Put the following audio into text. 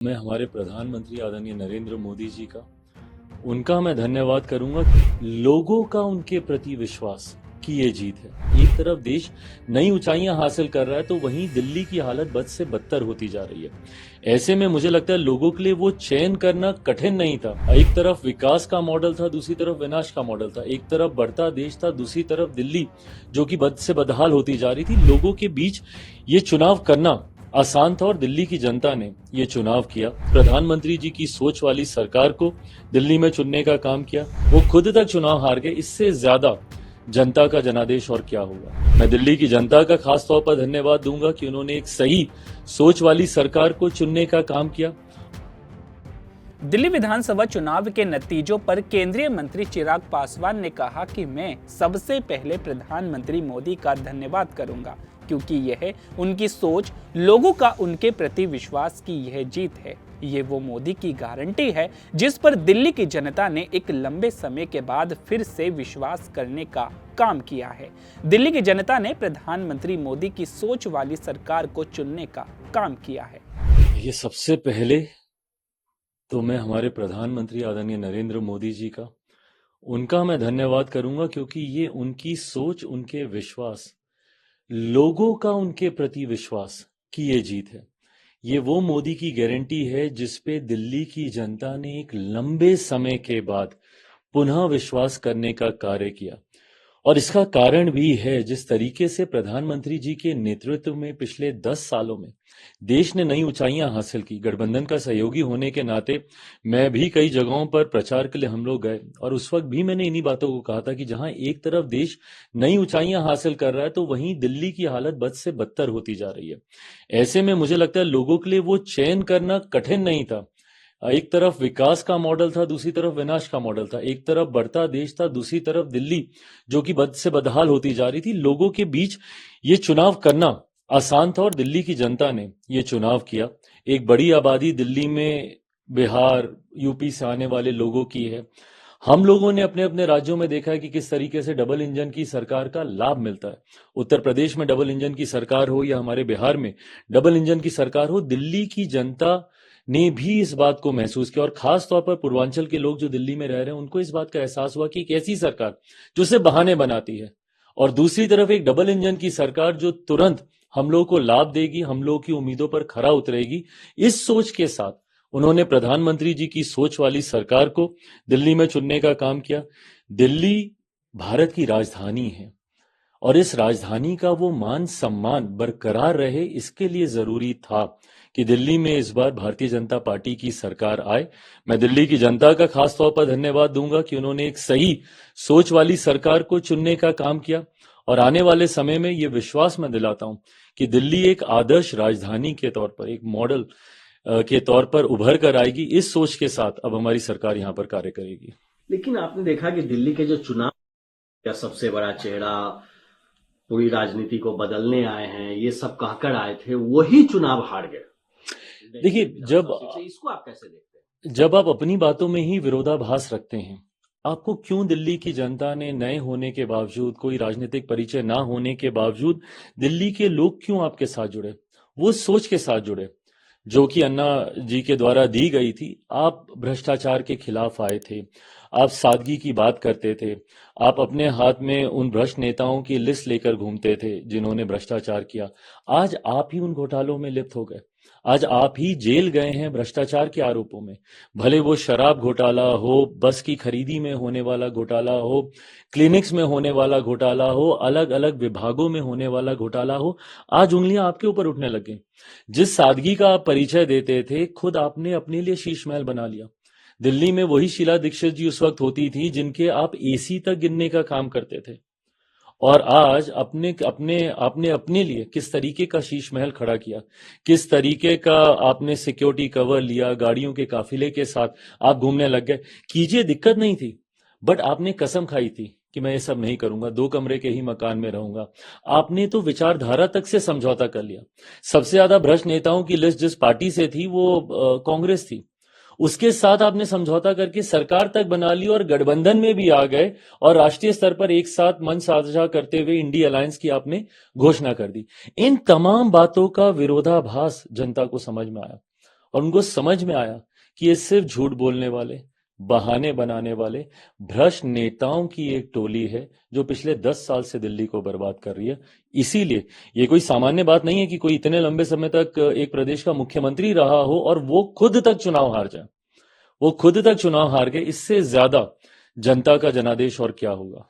मैं हमारे प्रधानमंत्री आदरणीय नरेंद्र मोदी जी का उनका मैं धन्यवाद करूंगा। लोगों का उनके प्रति विश्वास की ये जीत है। एक तरफ देश नई ऊंचाइयां हासिल कर रहा है तो वहीं दिल्ली की हालत बद से बदतर होती जा रही है। ऐसे में मुझे लगता है लोगों के लिए वो चयन करना कठिन नहीं था। एक तरफ विकास का मॉडल था, दूसरी तरफ विनाश का मॉडल था। एक तरफ बढ़ता देश था, दूसरी तरफ दिल्ली जो कि बद से बदहाल होती जा रही थी। लोगों के बीच ये चुनाव करना आसान था और दिल्ली की जनता ने ये चुनाव किया। प्रधानमंत्री जी की सोच वाली सरकार को दिल्ली में चुनने का काम किया। वो खुद तक चुनाव हार गए, इससे ज्यादा जनता का जनादेश और क्या होगा। मैं दिल्ली की जनता का खास तौर पर धन्यवाद दूंगा कि उन्होंने एक सही सोच वाली सरकार को चुनने का काम किया। दिल्ली विधानसभा चुनाव के नतीजों पर केंद्रीय मंत्री चिराग पासवान ने कहा कि मैं सबसे पहले प्रधानमंत्री मोदी का धन्यवाद करूंगा क्योंकि यह उनकी सोच, लोगों का उनके प्रति विश्वास की यह जीत है। ये वो मोदी की गारंटी है जिस पर दिल्ली की जनता ने एक लंबे समय के बाद फिर से विश्वास करने का काम किया है। दिल्ली की जनता ने प्रधानमंत्री मोदी की सोच वाली सरकार को चुनने का काम किया है। ये सबसे पहले तो मैं हमारे प्रधानमंत्री आदरणीय नरेंद्र मोदी जी का उनका मैं धन्यवाद करूंगा क्योंकि ये उनकी सोच, उनके विश्वास, लोगों का उनके प्रति विश्वास की ये जीत है। ये वो मोदी की गारंटी है जिस पे दिल्ली की जनता ने एक लंबे समय के बाद पुनः विश्वास करने का कार्य किया। और इसका कारण भी है जिस तरीके से प्रधानमंत्री जी के नेतृत्व में पिछले 10 सालों में देश ने नई ऊंचाइयां हासिल की। गठबंधन का सहयोगी होने के नाते मैं भी कई जगहों पर प्रचार के लिए हम लोग गए और उस वक्त भी मैंने इन्हीं बातों को कहा था कि जहां एक तरफ देश नई ऊंचाइयां हासिल कर रहा है तो वहीं दिल्ली की हालत बद से बदतर होती जा रही है। ऐसे में मुझे लगता है लोगों के लिए वो चयन करना कठिन नहीं था। एक तरफ विकास का मॉडल था, दूसरी तरफ विनाश का मॉडल था। एक तरफ बढ़ता देश था, दूसरी तरफ दिल्ली जो कि बद से बदहाल होती जा रही थी। लोगों के बीच ये चुनाव करना आसान था और दिल्ली की जनता ने ये चुनाव किया। एक बड़ी आबादी दिल्ली में बिहार, यूपी से आने वाले लोगों की है। हम लोगों ने अपने अपने राज्यों में देखा है कि किस तरीके से डबल इंजन की सरकार का लाभ मिलता है। उत्तर प्रदेश में डबल इंजन की सरकार हो या हमारे बिहार में डबल इंजन की सरकार हो, दिल्ली की जनता ने भी इस बात को महसूस किया और खास तौर पर पूर्वांचल के लोग जो दिल्ली में रह रहे हैं उनको इस बात का एहसास हुआ कि एक ऐसी सरकार जो सिर्फ बहाने बनाती है और दूसरी तरफ एक डबल इंजन की सरकार जो तुरंत हम लोगों को लाभ देगी, हम लोगों की उम्मीदों पर खरा उतरेगी। इस सोच के साथ उन्होंने प्रधानमंत्री जी की सोच वाली सरकार को दिल्ली में चुनने का काम किया। दिल्ली भारत की राजधानी है और इस राजधानी का वो मान सम्मान बरकरार रहे, इसके लिए जरूरी था कि दिल्ली में इस बार भारतीय जनता पार्टी की सरकार आए। मैं दिल्ली की जनता का खास तौर पर धन्यवाद दूंगा कि उन्होंने एक सही सोच वाली सरकार को चुनने का काम किया और आने वाले समय में ये विश्वास मैं दिलाता हूं कि दिल्ली एक आदर्श राजधानी के तौर पर, एक मॉडल के तौर पर उभर कर आएगी। इस सोच के साथ अब हमारी सरकार यहाँ पर कार्य करेगी। लेकिन आपने देखा कि दिल्ली के जो चुनाव का सबसे बड़ा चेहरा पूरी राजनीति को बदलने आए हैं, ये सब कहकर आए थे, वही चुनाव हार गए। देखिए, इसको आप कैसे देखते हैं? जब आप अपनी बातों में ही विरोधाभास रखते हैं, आपको क्यों दिल्ली की जनता ने नए होने के बावजूद, कोई राजनीतिक परिचय ना होने के बावजूद दिल्ली के लोग क्यों आपके साथ जुड़े? वो सोच के साथ जुड़े जो कि अन्ना जी के द्वारा दी गई थी। आप भ्रष्टाचार के खिलाफ आए थे, आप सादगी की बात करते थे, आप अपने हाथ में उन भ्रष्ट नेताओं की लिस्ट लेकर घूमते थे जिन्होंने भ्रष्टाचार किया। आज आप ही उन घोटालों में लिप्त हो गए, आज आप ही जेल गए हैं भ्रष्टाचार के आरोपों में। भले वो शराब घोटाला हो, बस की खरीदी में होने वाला घोटाला हो, क्लिनिक्स में होने वाला घोटाला हो, अलग अलग विभागों में होने वाला घोटाला हो, आज उंगलियां आपके ऊपर उठने लग गई। जिस सादगी का आप परिचय देते थे, खुद आपने अपने लिए शीश महल बना लिया। दिल्ली में वही शीला दीक्षित जी उस वक्त होती थी जिनके आप एसी तक गिनने का काम करते थे और आज आपने अपने लिए किस तरीके का शीश महल खड़ा किया, किस तरीके का आपने सिक्योरिटी कवर लिया, गाड़ियों के काफिले के साथ आप घूमने लग गए। कीजिए, दिक्कत नहीं थी, बट आपने कसम खाई थी कि मैं ये सब नहीं करूंगा, 2 कमरे के ही मकान में रहूंगा। आपने तो विचारधारा तक से समझौता कर लिया। सबसे ज्यादा भ्रष्ट नेताओं की लिस्ट जिस पार्टी से थी वो कांग्रेस थी, उसके साथ आपने समझौता करके सरकार तक बना ली और गठबंधन में भी आ गए और राष्ट्रीय स्तर पर एक साथ मंच साझा करते हुए इंडी अलायंस की आपने घोषणा कर दी। इन तमाम बातों का विरोधाभास जनता को समझ में आया और उनको समझ में आया कि ये सिर्फ झूठ बोलने वाले, बहाने बनाने वाले भ्रष्ट नेताओं की एक टोली है जो पिछले 10 साल से दिल्ली को बर्बाद कर रही है। इसीलिए ये कोई सामान्य बात नहीं है कि कोई इतने लंबे समय तक एक प्रदेश का मुख्यमंत्री रहा हो और वो खुद तक चुनाव हार जाए। वो खुद तक चुनाव हार गए। इससे ज्यादा जनता का जनादेश और क्या होगा।